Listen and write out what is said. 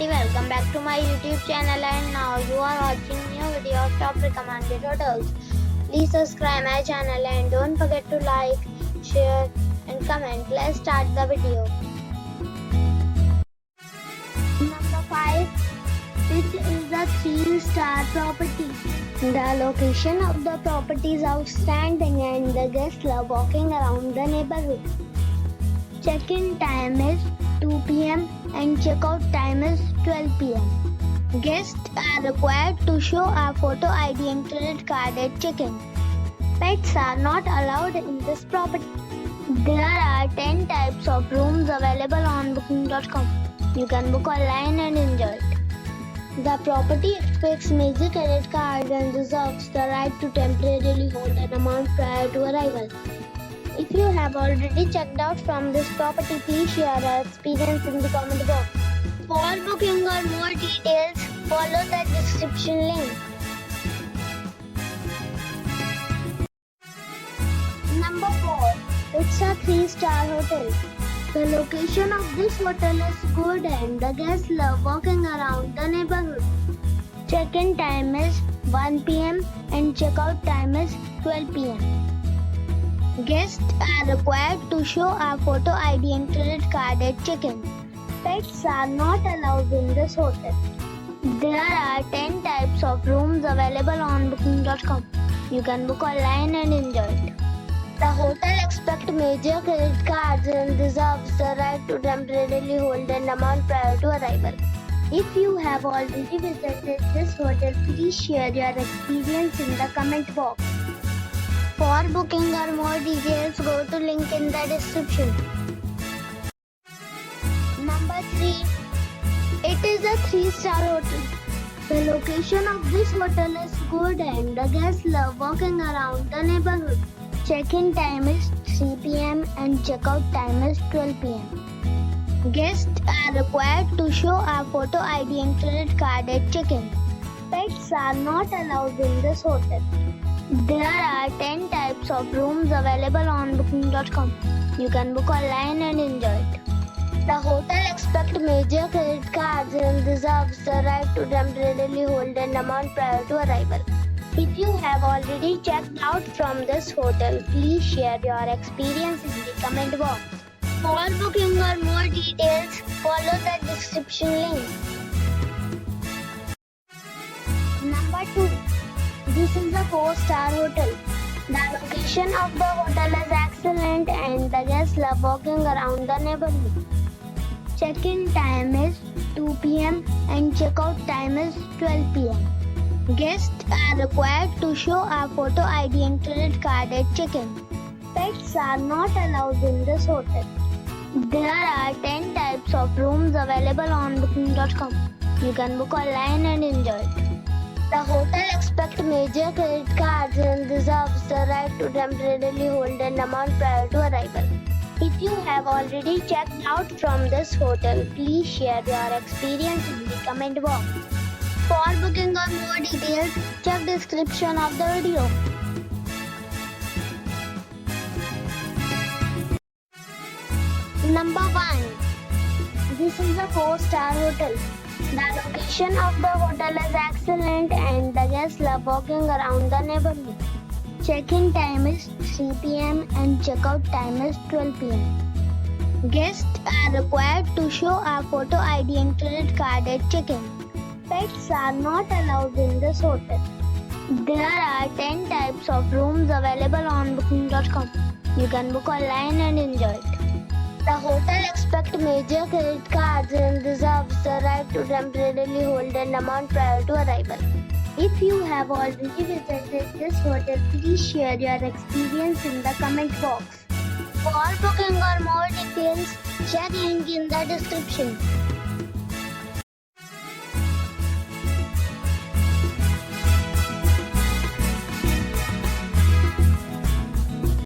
everybody, welcome back to my YouTube channel, and now you are watching new video of top recommended hotels. Please subscribe my channel and don't forget to like, share and comment. Let's start the video. Number 5. It is a 3-star property. The location of the property is outstanding and the guests love walking around the neighborhood. Check-in time is 2 p.m. and check-out time is 12 p.m. Guests are required to show a photo ID and credit card at check-in. Pets are not allowed in this property. There are 10 types of rooms available on booking.com. You can book online and enjoy it. The property expects major credit cards and reserves the right to temporarily hold an amount prior to arrival. If you have already checked out from this property, please share your experience in the comment box. For booking or more details, follow the description link. Number 4. It's a 3-star hotel. The location of this hotel is good and the guests love walking around the neighborhood. Check-in time is 1 p.m. and check-out time is 12 p.m. Guests are required to show a photo ID and credit card at check-in. Pets are not allowed in this hotel. There are 10 types of rooms available on booking.com. You can book online and enjoy it. The hotel expects major credit cards and reserves the right to temporarily hold an amount prior to arrival. If you have already visited this hotel, please share your experience in the comment box. For booking or more details, go to link in the description. Number 3. It is a 3-star hotel. The location of this hotel is good and the guests love walking around the neighborhood. Check-in time is 3 p.m. and check-out time is 12 p.m. Guests are required to show a photo ID and credit card at check-in. Pets are not allowed in this hotel. There are 10 types of rooms available on booking.com. You can book online and enjoy it. The hotel expects major credit cards and reserves the right to temporarily hold an amount prior to arrival. If you have already checked out from this hotel, please share your experience in the comment box. For booking or more details, follow the description link. Number 2. This is a 4-star hotel. The location of the hotel is excellent and the guests love walking around the neighborhood. Check-in time is 2 p.m. and check-out time is 12 p.m. Guests are required to show a photo ID and credit card at check-in. Pets are not allowed in this hotel. There are 10 types of rooms available on booking.com. You can book online and enjoy it. The hotel expects major credit cards and reserves the right to temporarily hold an amount prior to arrival. If you have already checked out from this hotel, please share your experience in the comment box. For booking or more details, check description of the video. Number 1. This is a 4-star hotel. The location of the hotel is excellent and the guests love walking around the neighborhood. Check-in time is 3 p.m. and check-out time is 12 p.m. Guests are required to show a photo ID and credit card at check-in. Pets are not allowed in this hotel. There are 10 types of rooms available on booking.com. You can book online and enjoy it. The hotel expects major credit cards and reserves the right to temporarily hold an amount prior to arrival. If you have already visited this hotel, please share your experience in the comment box. For booking or more details, check link in the description.